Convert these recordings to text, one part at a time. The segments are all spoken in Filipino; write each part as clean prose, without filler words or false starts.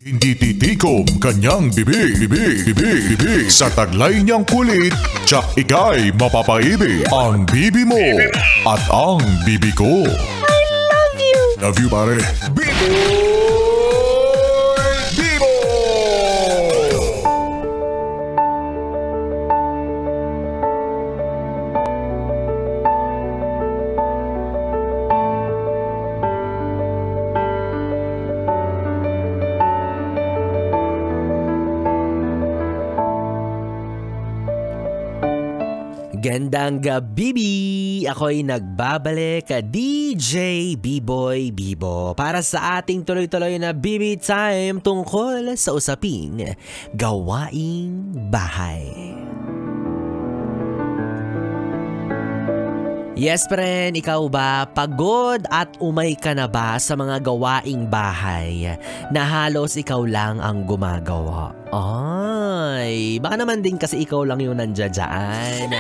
Hindi titikom kanyang bibig. Sa taglay niyang kulit, tsak ika'y mapapaibig. Ang bibi mo at ang bibi ko. I love you! Love you, pare. Bibo! Gandang gabi! Ako'y nagbabalik, DJ B-Boy Bibo, para sa ating tuloy-tuloy na BB Time tungkol sa usaping gawaing bahay. Yes, friend, ikaw ba? Pagod at umay ka na ba sa mga gawaing bahay na halos ikaw lang ang gumagawa? Ay, baka naman din kasi ikaw lang yung nandiyan.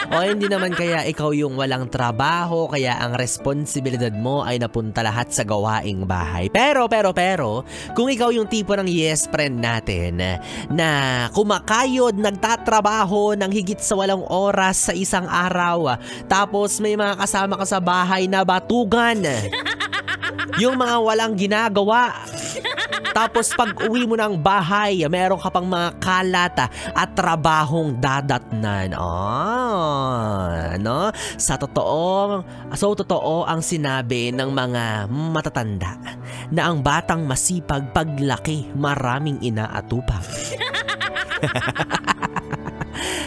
O hindi naman kaya ikaw yung walang trabaho, kaya ang responsibilidad mo ay napunta lahat sa gawaing bahay. Pero, kung ikaw yung tipo ng yes friend natin na kumakayod, nagtatrabaho ng higit sa 8 oras sa isang araw, tapos may mga kasama ka sa bahay na batugan, yung mga walang ginagawa. Tapos pag uwi mo ng bahay, meron ka pang mga kalat at trabahong dadatnan. No? Totoo ang sinabi ng mga matatanda na ang batang masipag paglaki, maraming inaatupag.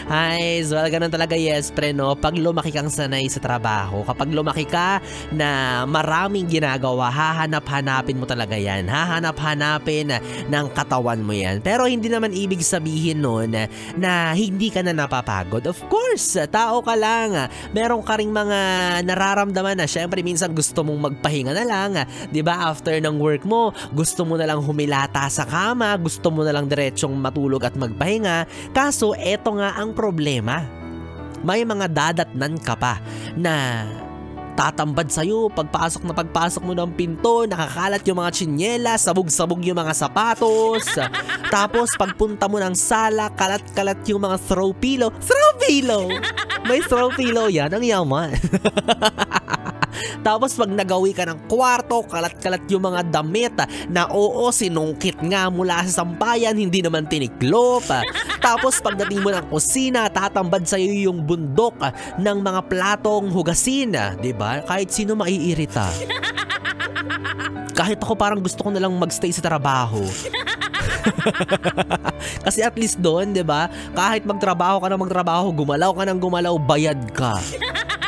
Ay, so ganun talaga, yes, pre, no? Pag lumaki kang sanay sa trabaho, kapag lumaki ka na maraming ginagawa, hahanap-hanapin mo talaga yan. Hahanap-hanapin ng katawan mo yan. Pero hindi naman ibig sabihin nun na hindi ka na napapagod. Of course, tao ka lang. Meron ka ring mga nararamdaman na syempre minsan gusto mong magpahinga na lang. 'Di ba? After ng work mo, gusto mo na lang humilata sa kama, gusto mo na lang diretsong matulog at magpahinga. Kaso, eto nga ang problema. May mga dadatnan ka pa na tatambad sa'yo pagpasok mo ng pinto, nakakalat yung mga tsinelas, sabog-sabog yung mga sapatos. Tapos pagpunta mo ng sala, kalat-kalat yung mga throw pillow. Throw pillow! May throw pillow yan, ang yaman. Tapos pag nagawi ka ng kwarto, kalat-kalat yung mga damit na sinungkit nga mula sa sampayan, hindi naman tiniklop. Tapos pagdating mo ng kusina, tatambad sa'yo yung bundok ng mga platong hugasin. Diba? Kahit sino maiirita. Kahit ako parang gusto ko nalang magstay sa trabaho. Kasi at least doon, diba? Kahit magtrabaho ka gumalaw ka ng gumalaw, bayad ka.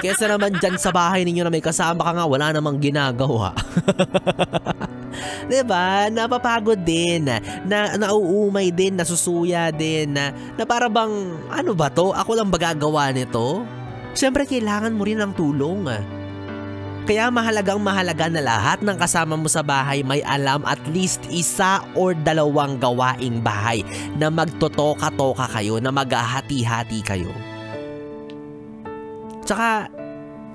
Kesa naman dyan sa bahay ninyo na may kasama ka nga, wala namang ginagawa. Diba? Napapagod din, na nauumay din, nasusuya din, na para bang, ano ba to? Ako lang ba gagawa nito? Siyempre kailangan mo rin ng tulong. Kaya mahalaga na lahat ng kasama mo sa bahay may alam at least 1 or 2 gawaing bahay na magtotoka-toka kayo, na maghahati-hati kayo. Tsaka,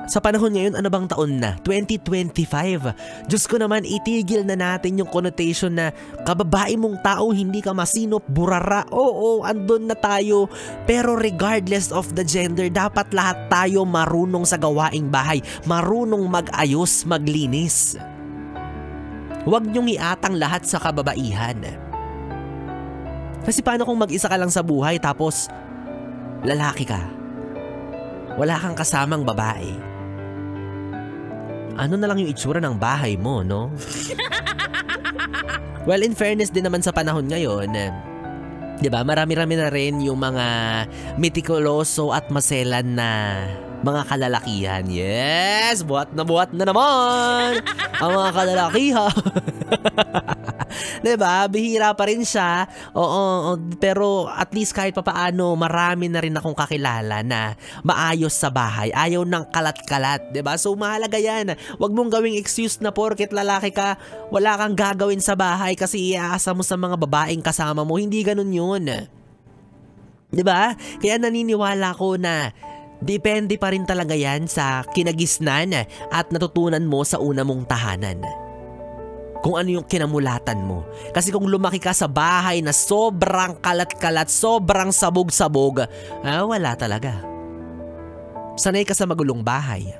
sa panahon ngayon, ano bang taon na? 2025. Diyos ko naman, itigil na natin yung connotation na kababae mong tao, hindi ka masinop, burara. Oo, andun na tayo. Pero regardless of the gender, dapat lahat tayo marunong sa gawaing bahay. Marunong mag-ayos, maglinis. Huwag niyong iatang lahat sa kababaihan. Kasi paano kung mag-isa ka lang sa buhay tapos lalaki ka? Wala kang kasamang babae. Ano na lang yung itsura ng bahay mo, no? Well, in fairness din naman sa panahon ngayon, diba, marami-rami na rin yung mga mitikuloso at maselan na mga kalalakihan. Yes! Buhat na naman! Ang mga kalalakihan. Diba? Bihira pa rin siya. Oo, pero at least kahit papaano, marami na rin akong kakilala na maayos sa bahay. Ayaw ng kalat-kalat. Diba? So mahalaga yan. Huwag mong gawing excuse na porket lalaki ka, wala kang gagawin sa bahay kasi iaasa mo sa mga babaeng kasama mo. Hindi ganun yun. Diba? Kaya naniniwala ko na depende pa rin talaga yan sa kinagisnan at natutunan mo sa una mong tahanan. kung ano yung kinamulatan mo. Kasi kung lumaki ka sa bahay na sobrang kalat-kalat, sobrang sabog-sabog, wala talaga. Sanay ka sa magulong bahay.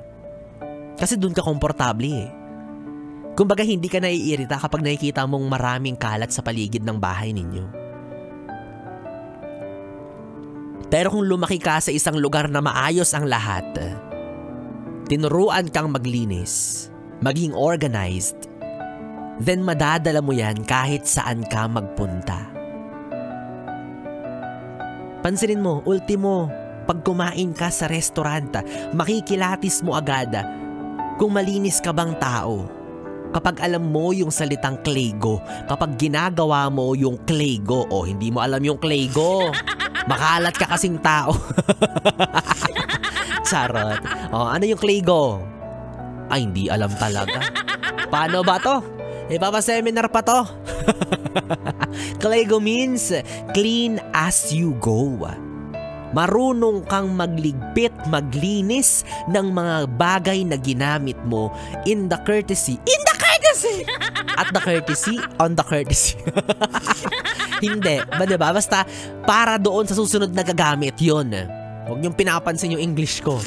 Kasi dun ka komportable eh. Kumbaga hindi ka naiirita kapag nakikita mong maraming kalat sa paligid ng bahay ninyo. Pero kung lumaki ka sa isang lugar na maayos ang lahat, tinuruan kang maglinis, maging organized, then madadala mo yan kahit saan ka magpunta. Pansinin mo, ultimo, pag kumain ka sa restaurant, makikilatis mo agad kung malinis ka bang tao. Kapag alam mo yung salitang Clego, kapag ginagawa mo yung Clego, hindi mo alam yung Clego, makalat ka kasing tao. Charot. Ano yung Clego? Ay, hindi alam talaga. Paano ba to? Papaseminar pa to. Clego means clean as you go. Marunong kang magligpit, maglinis ng mga bagay na ginamit mo in the courtesy at the courtesy on the courtesy. Hindi, diba? Basta para doon sa susunod na gagamit yun. Huwag niyong pinapansin yung English ko.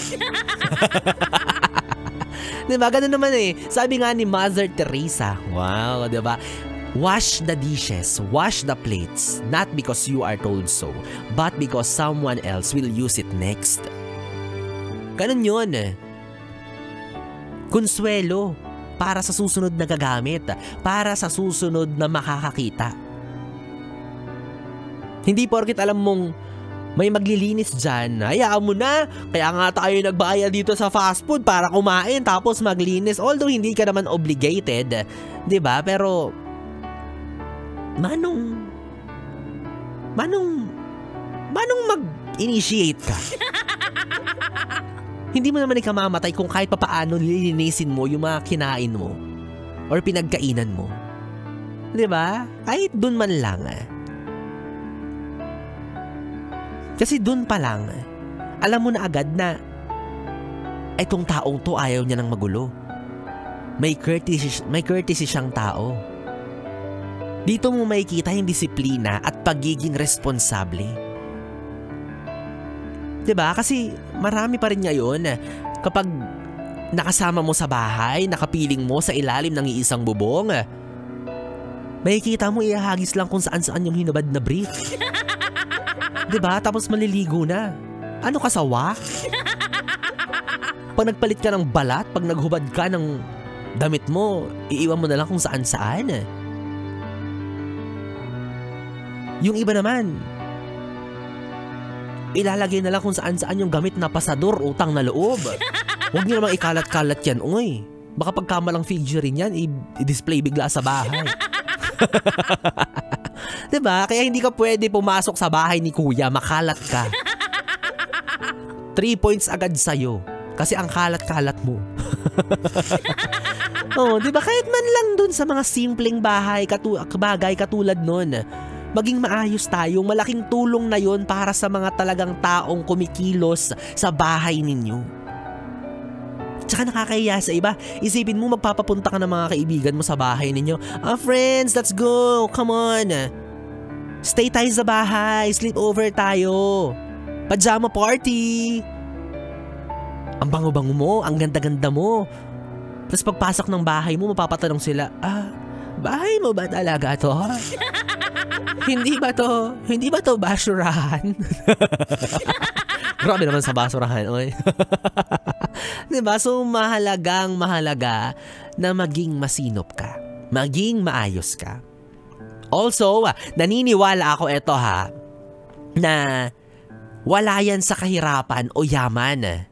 Diba? Ganun naman eh. Sabi nga ni Mother Teresa, wow, diba? Wash the dishes, wash the plates, not because you are told so, but because someone else will use it next. Ganun yun. Konsuelo para sa susunod na gagamit, para sa susunod na makakakita. Hindi porkit alam mong may maglilinis dyan, hayaan mo na. Kaya nga tayo nagbayad dito sa fast food para kumain tapos maglinis. Although hindi ka naman obligated, 'di ba? Pero manong mag-initiate ka? Hindi mo naman ikamamatay kung kahit papaano lilinisin mo yung mga kinain mo or pinagkainan mo. 'Di ba? Kahit dun man lang. Kasi dun pa lang, alam mo na agad na itong taong to ayaw niya ng magulo. May courtesy siyang tao. Dito mo makikita yung disiplina at pagiging responsable. Diba? Kasi marami pa rin ngayon kapag nakasama mo sa bahay, nakapiling mo sa ilalim ng iisang bubong, makikita mo ihahagis lang kung saan-saan yung hinubad na brief. Diba? Tapos maliligo na. Ano ka sawa? Pag nagpalit ka ng balat, pag naghubad ka ng damit mo, iiwan mo na lang kung saan-saan. Yung iba naman, ilalagay na lang kung saan-saan yung gamit na pasador, utang na loob. Huwag niyo namang ikalat-kalat yan, uy. Baka pagkamalang figurine yan, i-display bigla sa bahay. Diba? Kaya hindi ka pwede pumasok sa bahay ni kuya, makalat ka. 3 points agad sa'yo. Kasi ang kalat-kalat mo. Diba? Kahit man lang dun sa mga simpleng bagay katulad nun, maging maayos tayo. Malaking tulong na yon para sa mga talagang taong kumikilos sa bahay ninyo. Tsaka nakakahiya sa iba. Isipin mo magpapapunta ka ng mga kaibigan mo sa bahay ninyo. Friends, let's go. Come on. Stay tayo sa bahay. Sleep over tayo. Pajama party. Ang bango-bango mo. Ang ganda-ganda mo. Tapos pagpasok ng bahay mo, mapapatanong sila, bahay mo ba talaga to? Hindi ba to basurahan? Grabe naman sa basurahan, oy. Diba? So mahalaga na maging masinop ka. Maging maayos ka. Also, naniniwala ako na wala yan sa kahirapan o yaman.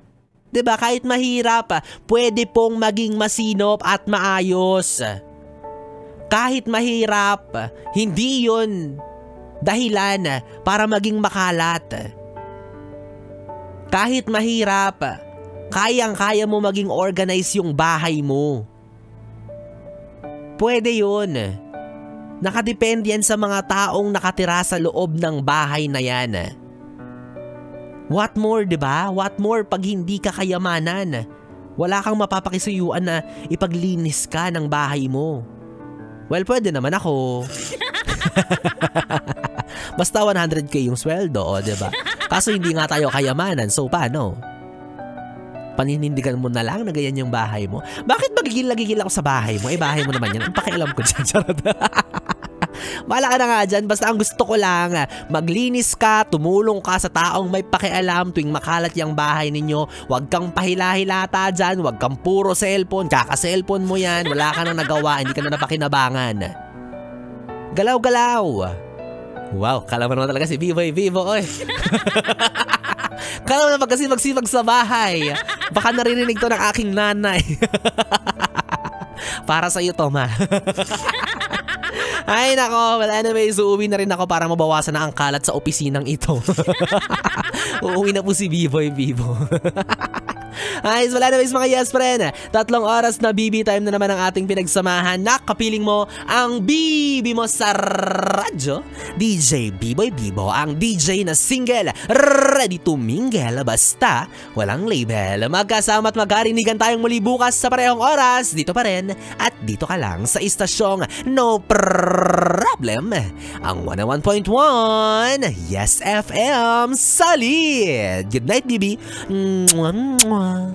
Diba? Kahit mahirap, pwede pong maging masinop at maayos. Kahit mahirap, hindi yun dahilan para maging makalat. Kahit mahirap, kayang-kaya mo maging organize yung bahay mo. Pwede yun. Nakadepende yan sa mga taong nakatira sa loob ng bahay na yan. What more, diba? What more pag hindi ka kayamanan? Wala kang mapapakisuyuan na ipaglinis ka ng bahay mo. Well, pwede naman ako. Basta 100k yung sweldo, o, diba? Kaso hindi nga tayo kayamanan, so paano? Paninindigan mo na lang na ganyan yung bahay mo. Bakit magigil ako sa bahay mo? Eh, bahay mo naman yan. Ang pakialam ko dyan. Charot. Bahala ka na nga dyan. Basta ang gusto ko lang, maglinis ka, tumulong ka sa taong may pakialam tuwing makalat yung bahay ninyo. Huwag kang pahila-hilata dyan. Huwag kang puro cellphone. Kaka-cellphone mo yan. Wala ka nang nagawa. Hindi ka na napakinabangan. Galaw-galaw. Wow, kala mo naman talaga si Biboy Vivo, oy. Kala mo naman kasi magsipag sa bahay. Baka naririnig to ng aking nanay. Para sa'yo to, ma. Ay nako, well anyways, uuwi na rin ako para mabawasan na ang kalat sa opisinang ito. Uuwi na po si Biboy Vivo. Ay, so wala anyways mga yes friend, 3 oras na BB time na naman ang ating pinagsamahan. Nakapiling mo ang BB mo sa radyo. DJ Biboy Vivo, ang DJ na single, ready to mingle, basta walang label. Magkasama at magkarinigan tayong muli bukas sa parehong oras, dito pa rin at dito ka lang sa istasyong No Problem, ang 101.1 Yes FM Solid. Good night, BB. Mwah, mwah.